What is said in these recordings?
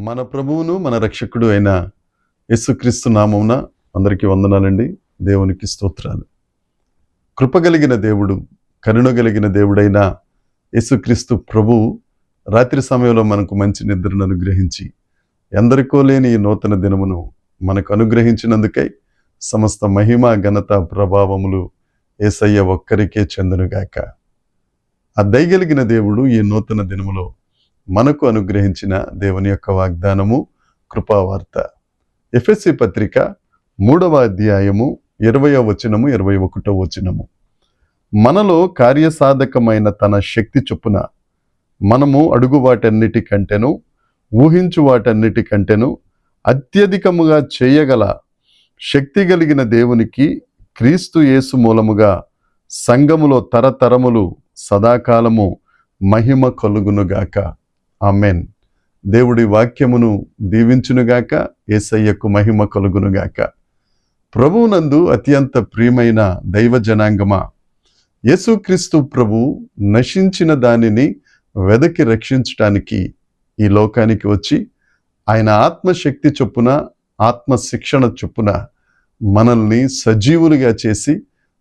మన ప్రభువును మన రక్షకుడు అయిన యేసుక్రీస్తు నామమున అందరికీ వందనాలండి. దేవునికి స్తోత్రాలు. కృపగలిగిన దేవుడు, కరుణగలిగిన దేవుడైన యేసుక్రీస్తు ప్రభువు రాత్రి సమయంలో మనకు మంచి నిద్రను అనుగ్రహించి ఎందరికో లేని ఈ నూతన దినమును మనకు అనుగ్రహించినందుకై సమస్త మహిమ, ఘనత, ప్రభావములు యేసయ్య ఒక్కరికే చెందునుగాక. ఆ దయగలిగిన దేవుడు ఈ నూతన దినములో మనకు అనుగ్రహించిన దేవుని యొక్క వాగ్దానము, కృపావార్త. ఎఫెసీ పత్రిక 3వ అధ్యాయము 20వ వచనము 21వ వచనము. మనలో కార్యసాధకమైన తన శక్తి చొప్పున మనము అడుగు వాటన్నిటికంటేను ఊహించు వాటన్నిటికంటేను అత్యధికముగా చేయగల శక్తి కలిగిన దేవునికి క్రీస్తు యేసు మూలముగా సంఘములో తరతరములు సదాకాలము మహిమ కలుగునుగాక. ఆమెన్. దేవుడి వాక్యమును దీవించునుగాక. యేసయ్యకు మహిమ కలుగునుగాక. ప్రభువునందు అత్యంత ప్రియమైన దైవ జనాంగమా, యేసుక్రీస్తు ప్రభు నశించిన దానిని వెదకి రక్షించటానికి ఈ లోకానికి వచ్చి ఆయన ఆత్మశక్తి చొప్పున, ఆత్మ శిక్షణ చొప్పున మనల్ని సజీవులుగా చేసి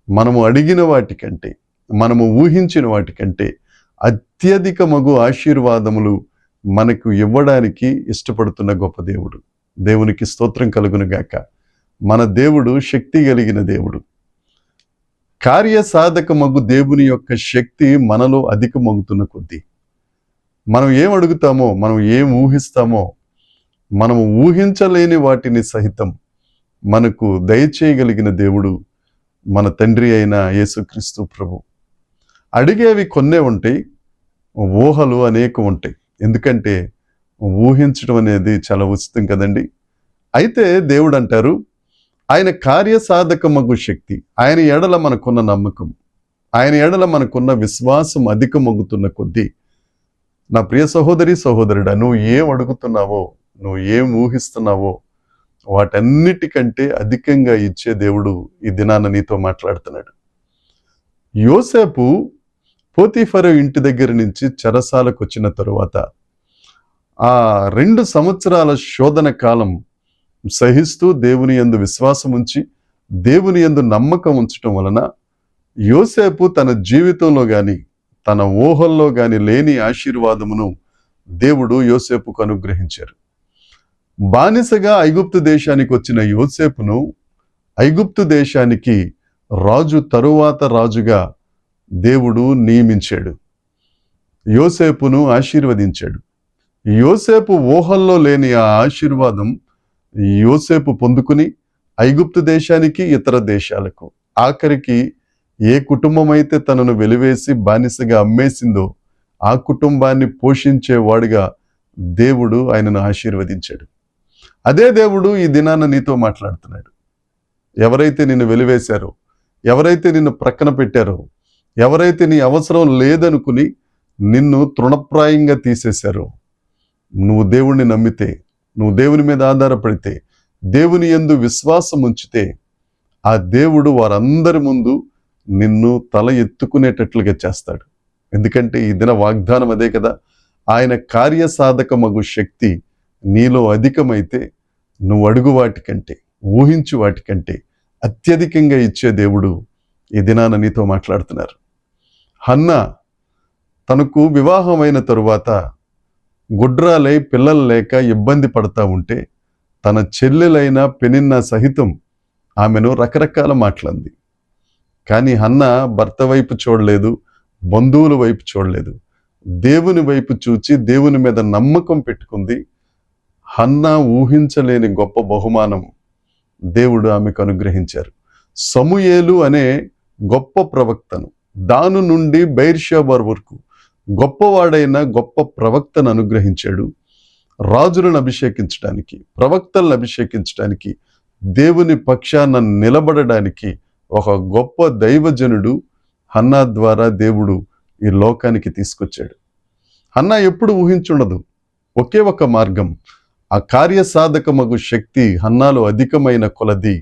మనము అడిగిన వాటికంటే, మనము ఊహించిన వాటికంటే అత్యధికమగు ఆశీర్వాదములు మనకు ఇవ్వడానికి ఇష్టపడుతున్న గొప్ప దేవుడు. దేవునికి స్తోత్రం కలుగునుగాక. మన దేవుడు శక్తి కలిగిన దేవుడు. కార్యసాధకమగు దేవుని యొక్క శక్తి మనలో అధికమగుతున్న కొద్దీ మనం ఏం అడుగుతామో, మనం ఏం ఊహిస్తామో, మనము ఊహించలేని వాటిని సహితం మనకు దయచేయగలిగిన దేవుడు మన తండ్రి అయిన యేసుక్రీస్తు ప్రభు. అడిగేవి కొన్నే ఉంటాయి, ఊహలు అనేక ఉంటాయి. ఎందుకంటే ఊహించడం అనేది చాలా ఉచితం కదండి. అయితే దేవుడు అంటారు, ఆయన కార్యసాధకమగు శక్తి, ఆయన ఎడల మనకున్న నమ్మకం, ఆయన ఎడల మనకున్న విశ్వాసం అధికమగుతున్న కొద్దీ, నా ప్రియ సహోదరి సహోదరుడా, నువ్వు ఏం అడుగుతున్నావో, నువ్వు ఏం ఊహిస్తున్నావో వాటన్నిటికంటే అధికంగా ఇచ్చే దేవుడు ఈ దినాన నీతో మాట్లాడుతున్నాడు. యోసేపు పోతీఫరు ఇంటి దగ్గర నుంచి చెరసాలకు వచ్చిన తరువాత ఆ 2 సంవత్సరాల శోధన కాలం సహిస్తూ దేవుని యందు విశ్వాసం ఉంచి, దేవుని యందు నమ్మకం ఉంచటం వలన యోసేపు తన జీవితంలో గాని, తన ఊహల్లో గాని లేని ఆశీర్వాదమును దేవుడు యోసేపుకు అనుగ్రహించారు. బానిసగా ఐగుప్తు దేశానికి వచ్చిన యోసేపును ఐగుప్తు దేశానికి రాజు తరువాత రాజుగా దేవుడు నియమించాడు. యోసేపును ఆశీర్వదించాడు. యోసేపు ఊహల్లో లేని ఆ ఆశీర్వాదం యోసేపు పొందుకుని ఐగుప్తు దేశానికి, ఇతర దేశాలకు, ఆఖరికి ఏ కుటుంబం అయితే తనను వెలివేసి బానిసగా అమ్మేసిందో ఆ కుటుంబాన్ని పోషించేవాడుగా దేవుడు ఆయనను ఆశీర్వదించాడు. అదే దేవుడు ఈ దినాన నీతో మాట్లాడుతున్నాడు. ఎవరైతే నిన్ను వెలివేశారో, ఎవరైతే నిన్ను ప్రక్కన పెట్టారో, ఎవరైతే నీ అవసరం లేదనుకుని నిన్ను తృణప్రాయంగా తీసేశారో, నువ్వు దేవుణ్ణి నమ్మితే, నువ్వు దేవుని మీద ఆధారపడితే, దేవుని యందు విశ్వాసం ఉంచితే, ఆ దేవుడు వారందరి ముందు నిన్ను తల ఎత్తుకునేటట్లుగా చేస్తాడు. ఎందుకంటే ఈ దిన వాగ్దానం అదే కదా. ఆయన కార్యసాధకమగు శక్తి నీలో అధికమైతే నువ్వు అడుగు వాటికంటే, ఊహించు వాటికంటే అత్యధికంగా ఇచ్చే దేవుడు ఈ దినాన నీతో మాట్లాడుతున్నారు. హన్నా తనకు వివాహమైన తరువాత గుడ్రాలై పిల్లలు లేక ఇబ్బంది పడతా ఉంటే తన చెల్లెలైన పెనిన్నా సహితం ఆమెను రకరకాల మాటలంది. కానీ హన్నా భర్త వైపు చూడలేదు, బంధువుల వైపు చూడలేదు, దేవుని వైపు చూచి దేవుని మీద నమ్మకం పెట్టుకుంది. హన్నా ఊహించలేని గొప్ప బహుమానం దేవుడు ఆమెకు అనుగ్రహించారు. సమూయేలు అనే గొప్ప ప్రవక్తను, దాను నుండి బెయిర్షెబా వరకు గొప్పవాడైన గొప్ప ప్రవక్తను అనుగ్రహించాడు. రాజులను అభిషేకించడానికి, ప్రవక్తలను అభిషేకించడానికి, దేవుని పక్షాన నిలబడడానికి ఒక గొప్ప దైవజనుడు హన్నా ద్వారా దేవుడు ఈ లోకానికి తీసుకొచ్చాడు. హన్నా ఎప్పుడు ఊహించుండదు. ఒకే ఒక మార్గం, ఆ కార్యసాధకమగు శక్తి హన్నాలో అధికమైన కొలది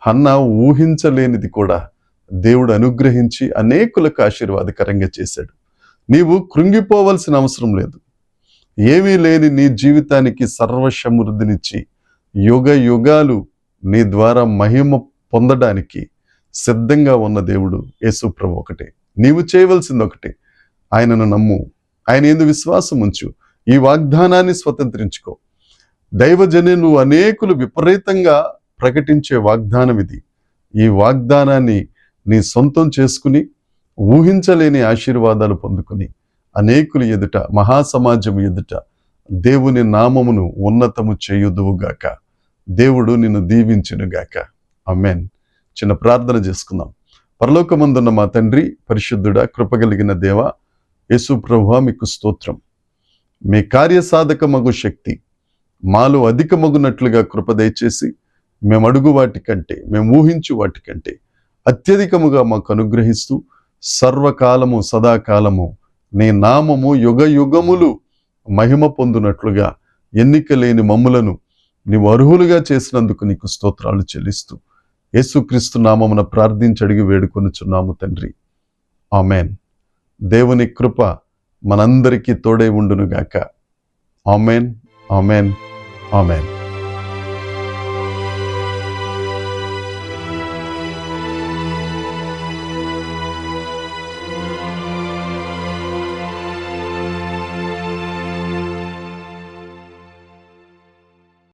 హన్నా ఊహించలేనిది కూడా దేవుడు అనుగ్రహించి అనేకులకు ఆశీర్వాదకరంగా చేశాడు. నీవు కృంగిపోవలసిన అవసరం లేదు. ఏమీ లేని నీ జీవితానికి సర్వసమృద్ధినిచ్చి యుగ యుగాలు నీ ద్వారా మహిమ పొందడానికి సిద్ధంగా ఉన్న దేవుడు యేసు ప్రభు ఒకటే. నీవు చేయవలసింది ఒకటే, ఆయనను నమ్ము, ఆయన యందు విశ్వాసం ఉంచు, ఈ వాగ్దానాన్ని స్వతంత్రించుకో. దైవజనులు అనేకులు విపరీతంగా ప్రకటించే వాగ్దానం ఇది. ఈ వాగ్దానాన్ని నీ సొంతం చేసుకుని ఊహించలేని ఆశీర్వాదాలు పొందుకుని అనేకులు ఎదుట, మహాసమాజం ఎదుట దేవుని నామమును ఉన్నతము చేయుదువుగాక. దేవుడు నిన్ను దీవించునుగాక. ఆమేన్. చిన్న ప్రార్థన చేసుకుందాం. పరలోకమందున్న మా తండ్రి, పరిశుద్ధుడా, కృపగలిగిన దేవ, యేసు ప్రభువా, మీకు స్తోత్రం. మీ కార్యసాధకమగు శక్తి మాలో అధికమగునట్లుగా కృప దయచేసి మేము అడుగు వాటికంటే, మేము ఊహించు వాటికంటే అత్యధికముగా మాకు అనుగ్రహిస్తూ సర్వకాలము సదాకాలము నీ నామము యుగ యుగములు మహిమ పొందునట్లుగా ఎన్నిక లేని మమ్ములను నీవు అర్హులుగా చేసినందుకు నీకు స్తోత్రాలు చెల్లిస్తూ యేసుక్రీస్తు నామమున ప్రార్థించి అడిగి వేడుకొనుచున్నాము తండ్రి. ఆమెన్. దేవుని కృప మనందరికీ తోడై ఉండునుగాక. Amen, amen, amen.